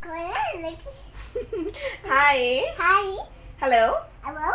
हाय hi hello hello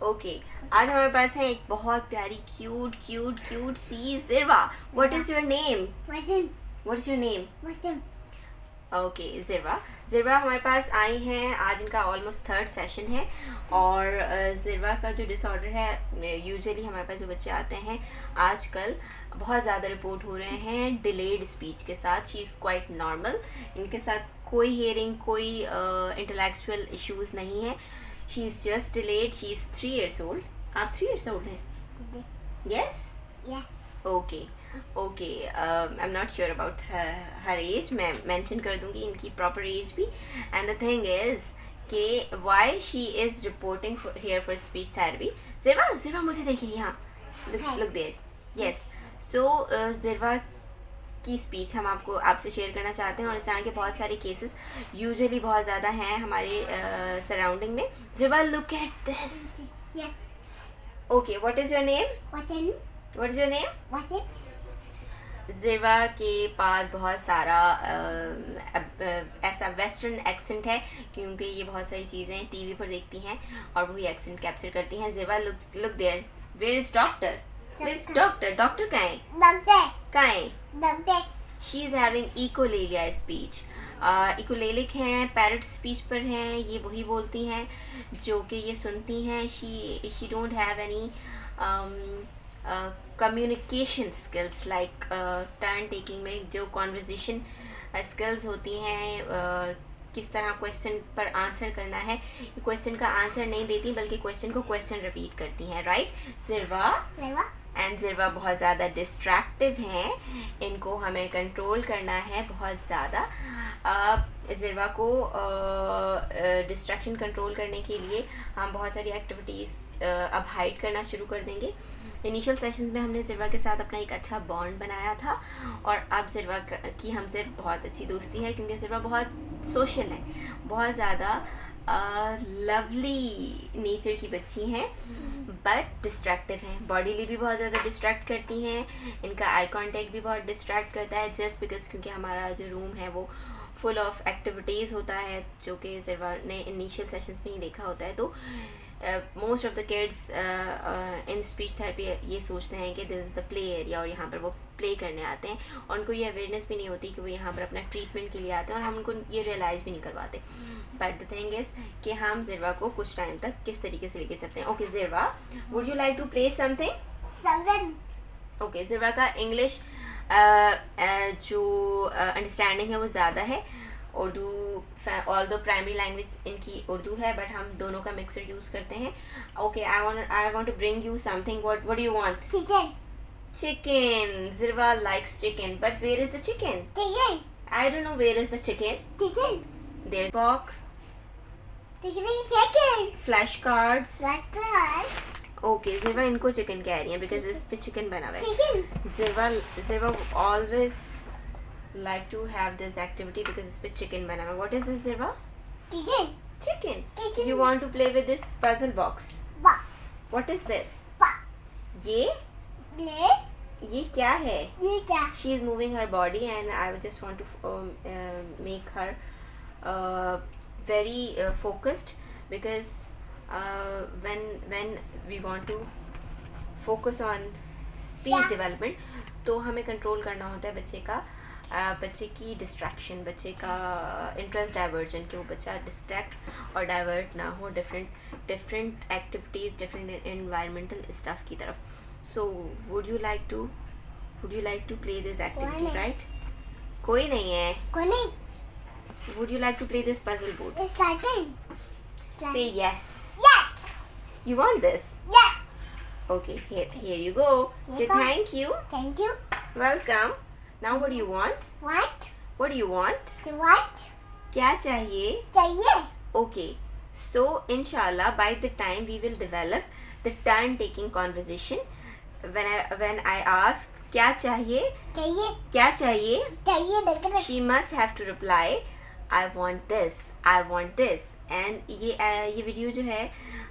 okay आज हमारे पास है एक बहुत प्यारी क्यूट क्यूट क्यूट सी Jirva. What is your name? वजन व्हाट इज योर नेम? वजन ओके जिरवा हमारे पास आई हैं. आज इनका ऑलमोस्ट थर्ड सेशन है और जिरवा का जो डिसऑर्डर है, यूजुअली हमारे पास जो बच्चे आते हैं आजकल बहुत ज़्यादा रिपोर्ट हो रहे हैं डिलेड स्पीच के साथ. She is quite normal. इनके साथ कोई हियरिंग कोई इंटेलेक्चुअल इश्यूज़ नहीं है. She is just delayed. She is 3 years old. आप 3 years old हैं? Yes yes okay okay. I am not sure about her age. मैं मेंशन कर दूंगी इनकी प्रॉपर एज भी. एंड द थिंग इज कि why she is reporting here for speech therapy. Jirva मुझे देखिए यहाँ. Look there. यस. सो जिरवा की स्पीच हम आपसे शेयर करना चाहते हैं और इस तरह के बहुत सारे केसेस यूजुअली बहुत ज़्यादा हैं हमारे सराउंडिंग में. Jirva look at this. Yes okay what is your name? वजन व्हाट इज़ योर नेम? वजन जिरवा के पास बहुत सारा ऐसा वेस्टर्न एक्सेंट है क्योंकि ये बहुत सारी चीज़ें टीवी पर देखती हैं और वही एक्सेंट कैप्चर करती हैं. Jirva look there. Where is doctor? Doctor कहाँ है? डॉक्टर कहाँ है? Doctor she is having echolalia speech. Echolalic हैं, पैरट स्पीच पर हैं. ये वही बोलती हैं जो कि ये सुनती हैं. She don't have any communication skills like turn taking में जो कॉन्वर्जेशन स्किल्स होती हैं, किस तरह क्वेश्चन पर आंसर करना है. ये क्वेश्चन का आंसर नहीं देती बल्कि क्वेश्चन को क्वेश्चन रिपीट करती हैं. राइट जिरवा? एंड जिरवा बहुत ज़्यादा डिस्ट्रैक्टिव हैं. इनको हमें कंट्रोल करना है बहुत ज़्यादा. जिरवा को डिस्ट्रैक्शन कंट्रोल करने के लिए हम बहुत सारी एक्टिविटीज़ अब हाइड करना शुरू कर देंगे. इनिशियल सेशंस में हमने जिरवा के साथ अपना एक अच्छा बॉन्ड बनाया था और अब जिरवा की हमसे बहुत अच्छी दोस्ती है क्योंकि जिरवा बहुत सोशल है, बहुत ज़्यादा लवली नेचर की बच्ची हैं बट डिस्ट्रैक्टिव हैं. बॉडीली भी बहुत ज़्यादा डिस्ट्रैक्ट करती हैं. इनका आई कांटेक्ट भी बहुत डिस्ट्रैक्ट करता है जस्ट बिकॉज क्योंकि हमारा जो रूम है वो फुल ऑफ एक्टिविटीज़ होता है जो कि जिरवा ने इनिशियल सेशंस में ही देखा होता है. तो most of the kids in speech therapy ये सोचते हैं कि this is the play area और यहाँ पर वो प्ले करने आते हैं और उनको ये अवेयरनेस भी नहीं होती कि वो यहाँ पर अपना ट्रीटमेंट के लिए आते हैं और हम उनको ये रियलाइज़ भी नहीं करवाते. बट द थिंग इज़ कि हम जिरवा को कुछ टाइम तक किस तरीके से लेके चलते हैं. Okay Jirva, would you like to play something? Seven okay Jirva का इंग्लिश जो अंडरस्टैंडिंग है वो ज़्यादा है. उर्दू ऑल्दो प्राइमरी लैंग्वेज इनकी उर्दू है बट हम दोनों का मिक्सर यूज़ करते हैं. Okay I want to bring you something. What do you want? Chicken chicken. जिरवा likes chicken but where is the chicken? Chicken I don't know where is the chicken. Chicken there box, chicken flash cards. Chicken okay जिरवा इनको chicken कह रही है because इस पे chicken बना हुआ है. चिकन जिरवा always like to have this activity because इस पे chicken बना हुआ है. What is this Zirwa? Chicken Chicken. Chicken. You want to play with this puzzle box? बा What is this? बा ये ले क्या है? ये क्या She is moving her body and I just want to make her very focused because when we want to focus on speech development तो हमें कंट्रोल करना होता है बच्चे की डिस्ट्रैक्शन, बच्चे का इंटरेस्ट डाइवर्जन कि वो बच्चा डिस्ट्रैक्ट और डाइवर्ट ना हो different activities different environmental stuff की तरफ. So would you like to play this activity? Right कोई नहीं है. कोनी would you like to play this puzzle board? Exciting से yes. Yes you want this? Yes okay here you go. Say thank you. Thank you Welcome. Now what do you want? What do you want? What क्या चाहिए? चाहिए Okay. So inshallah by the time we will develop the turn taking conversation when I ask क्या चाहिए चाहिए देख she must have to reply I want this and ये video जो है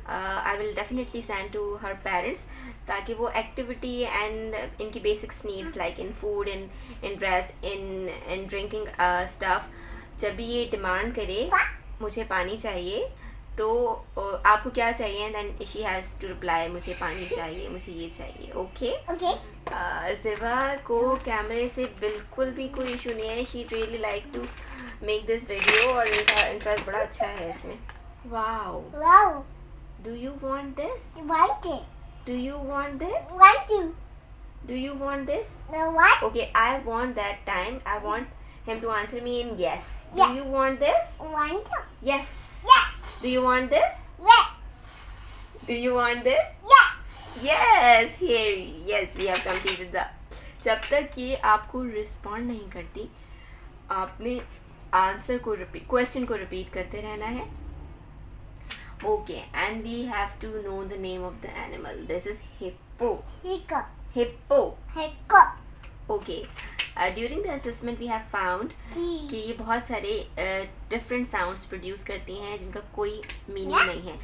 I will definitely send to her parents ताकि वो activity and इनकी basics needs like in food, in dress, in drinking stuff जब भी ये डिमांड करे मुझे पानी चाहिए, तो आपको क्या चाहिए, and then she has to reply मुझे पानी चाहिए, मुझे ये चाहिए. ओके. ज़िरवा को कैमरे से बिल्कुल भी कोई इशू नहीं है. She really like to make this video और इनका इंटरेस्ट बड़ा अच्छा है इसमें. Wow. Do you want this? Do you want this? Do you want this? Okay, I want that time. I want him to answer me in yes. Do you want this? Yes. Do you want this? Do you want this? Yes. Here. Yes, we have completed the. जब तक ये आपको respond नहीं करती, आपने answer को repeat, question को repeat करते रहना है. Okay, and we have to know the name of the animal. This is hippo. Hippo. Okay. During the assessment we have found कि ये बहुत सारे different sounds produce करती हैं जिनका कोई meaning नहीं है,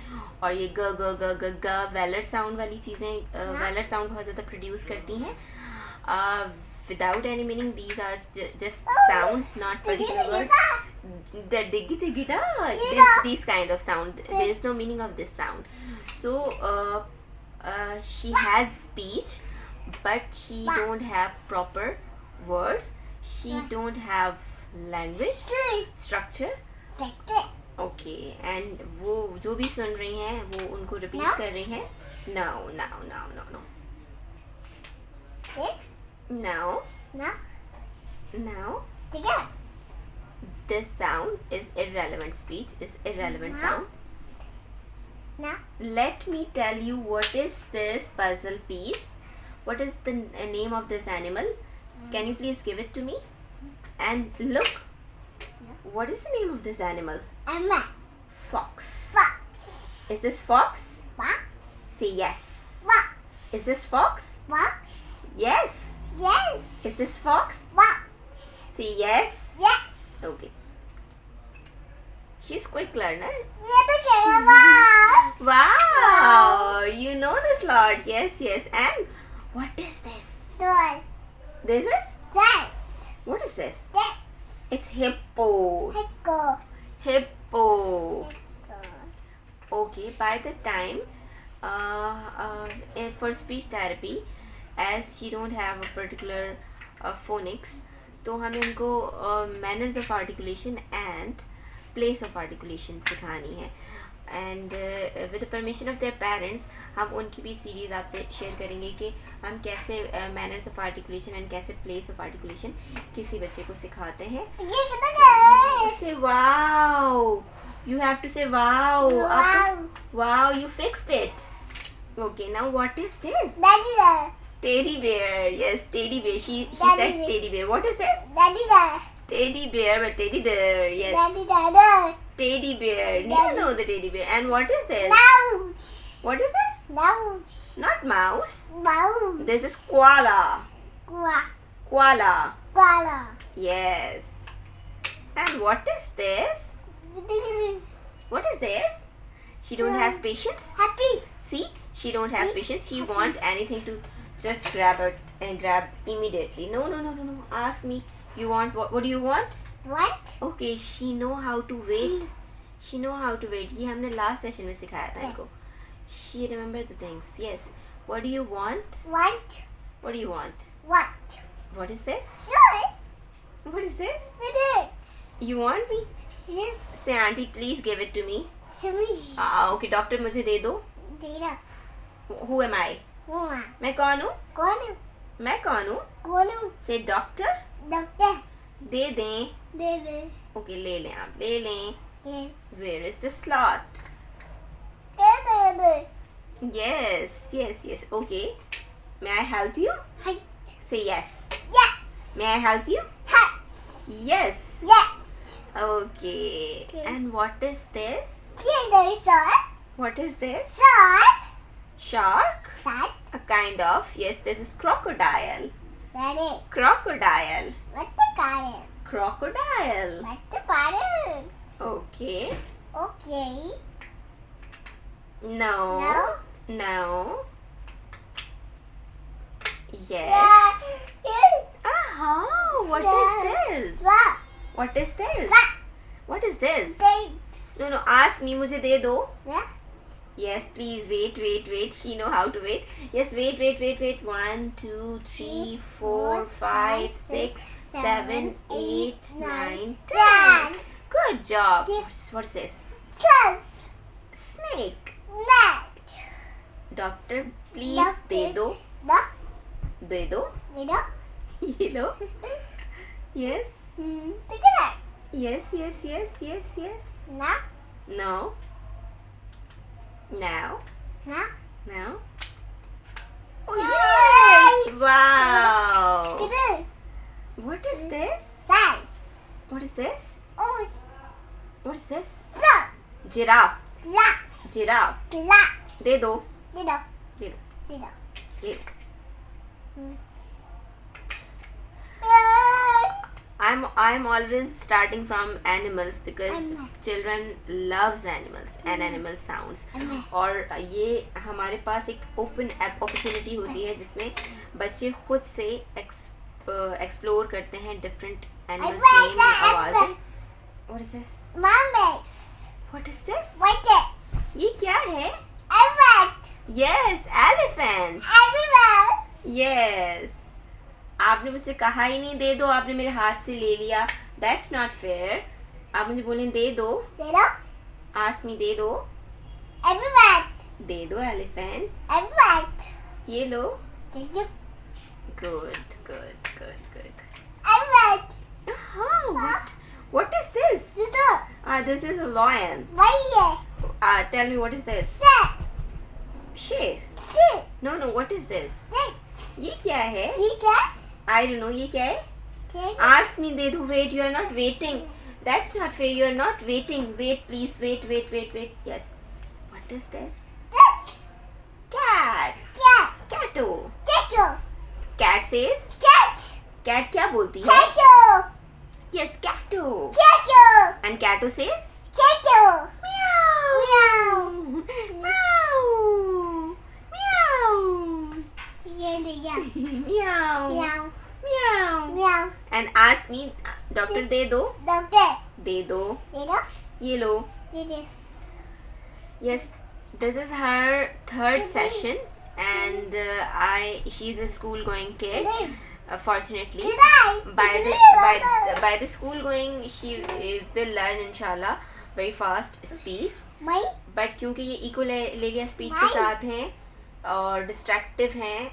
और ये ग ग ग ग ग वेलर साउंड वाली चीज़ें, वेलर साउंड बहुत ज़्यादा produce करती हैं. Without any meaning, these are just sounds, not particular words. The diggy diggy da, these kind of sound, there is no meaning of this sound. So she has speech, but she don't have proper words. She don't have language structure. Okay, and वो जो भी सुन रही हैं वो उनको repeat कर रही हैं. No. This sound is irrelevant. Speech is irrelevant sound. Let me tell you what is this puzzle piece. What is the name of this animal? Can you please give it to me? And look, what is the name of this animal? Fox. Is this fox? Say yes. Is this fox? Yes. Is this fox? Say yes. Okay. She's quick learner. Wow, you know this lot. Yes. And what is this? This is? What is this? It's hippo. Okay, by the time for speech therapy, as she don't have a particular phonics, तो हमें उनको manners of articulation and place of articulation सिखानी है. And with the permission of their parents, हम उनकी भी series आपसे share करेंगे कि हम कैसे manners of articulation and कैसे place of articulation किसी बच्चे को सिखाते हैं. Say wow. You have to say wow. Wow, you fixed it. Okay, now what is this? Teddy bear. Yes, teddy bear. She said teddy bear. What is this? Teddy bear, but teddy bear. Yes. Teddy bear. You know the teddy bear. And what is this? What is this? Not mouse. This is koala. Koala. Yes. And what is this? What is this? She don't have patience. See, she don't have patience. She want anything to just grab it and grab immediately. No. Ask me. You want what? What do you want? Okay, she know how to wait. ये हमने last session में सिखाया था इनको. She remember the things. Yes. What do you want? What do you want? What is this? What is this? You want me? Yes. Say auntie, please give it to me. Okay, doctor मुझे दे दो. Who am I? मैं कौन हूँ? Say doctor. दे दें. Okay, ले लें. Where is the sloth? Yes. Okay. May I help you? Say yes. May I help you? Yes. Okay. And what is this? What is this? Shark? A kind of. Yes, this is crocodile. Crocodile. Okay. No. Yes. What is this? this? Dates. No, ask me. मुझे दे दो. Yeah. Yes, please wait. She know how to wait. Yes, wait. 1, 2, 3, 4, 5, 6, 7, 8, 9, 10. Good job. What is this? Chess. Snake. Net. Doctor, please दे दो. दे दो. ये लो. Yes. Take it out. Yes. Now. No. Now. Now. Now. Oh yes! Wow. Get it. What is this? Size. What is this? Oh, What is this? stop. Giraffe. Slaps. Giraffe. Slaps. दे दो. Ditto. ये लो. Ditto. ये लो. Yay. I'm always starting from animals because Animal. children loves animals and animal sounds. Animal. और ये हमारे पास एक open opportunity होती है जिसमें बच्चे खुद से एक्सप्लोर करते हैं डिफरेंट एनिमल्स नेम या आवाज़ें. What is this? Mummies. What is this? Wickets. ये क्या है? Elephant. Yes, elephant. Everywhere. Yes. आपने मुझसे कहा ही नहीं दे दो, आपने मेरे हाथ से ले लिया. That's not fair. आप मुझे बोलें दे दो. Ditto. Ask me दे दो. Everywhere. दे दो elephant. Everywhere. ये लो. Thank you. Good. Everywhere. हाँ. What is this? Ditto. This is a lion. Why? Tell me what is this? Set. Sheer. Sit. No. What is this? Six. ये क्या है? You get? I don't know. ये क्या है? Six. Ask me दे दो. Wait, you are not waiting. That's not fair. You are not waiting. Wait, please. Wait. Yes. What is this? This. Cat. Cat. Catto. Tickle. Cat says. Cat. Cat क्या बोलती है? Tickle. Yes, catto. Tickle. And catto says. Tickle. Meow. Meow. Meow. Meow. Meow. Meow. Meow. Meow. And ask me, doctor दे दो. Doctor. दे दो. Ditto. ये लो. Ditto. Yes, this is her third session, and she's a school-going kid. Fortunately, by the school going, she will learn inshallah very fast speech. But क्योंकि ये echolalia speech के साथ हैं और destructive हैं,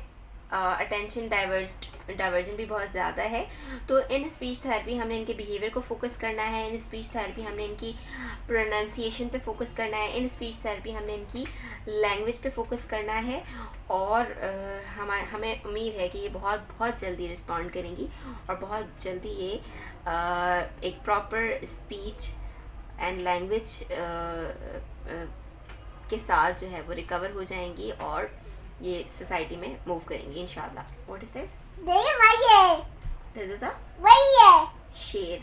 अटेंशन डाइवर्जन भी बहुत ज़्यादा है, तो इन स्पीच थेरेपी हमने इनके बिहेवियर को फोकस करना है. इन स्पीच थेरेपी हमने इनकी प्रोनाउंसिएशन पे फोकस करना है. इन स्पीच थेरेपी हमने इनकी लैंग्वेज पे फोकस करना है. और हमें उम्मीद है कि ये बहुत जल्दी रिस्पॉन्ड करेंगी और बहुत जल्दी ये एक प्रॉपर स्पीच एंड लैंग्वेज के साथ जो है वो रिकवर हो जाएंगी और ये सोसाइटी में मूव करेंगी इंशाल्लाह. What is this? This is a शेर.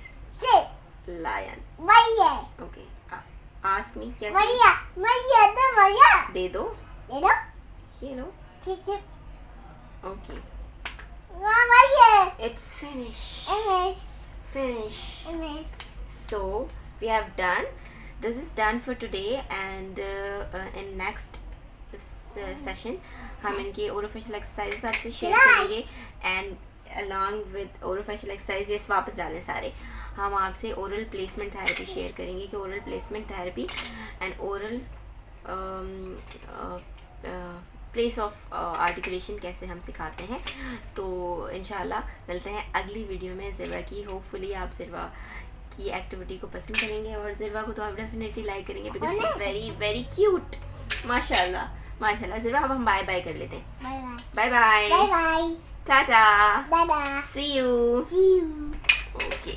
लायन. ओके. आस्क मी क्या दे दो. ये लो. Okay. It's finish. So we have done. This is done for today, and in next session हम इनकी ओरोफेशियल एक्सरसाइजेस आपसे शेयर करेंगे. And along with orofacial exercises वापस डालें सारे, हम आपसे ओरल प्लेसमेंट थेरेपी शेयर करेंगे कि oral placement therapy and oral place of articulation कैसे हम सिखाते हैं. तो इंशाल्लाह मिलते हैं अगली वीडियो में ज़िरवा की. होपफुली आप ज़िरवा की एक्टिविटी को पसंद करेंगे और ज़िरवा को तो आप डेफिनेटली लाइक करेंगे because she is very cute. माशाल्लाह. ज़िरवा अब हम बाय बाय कर लेते हैं. बाय. टाटा. See you. ओके.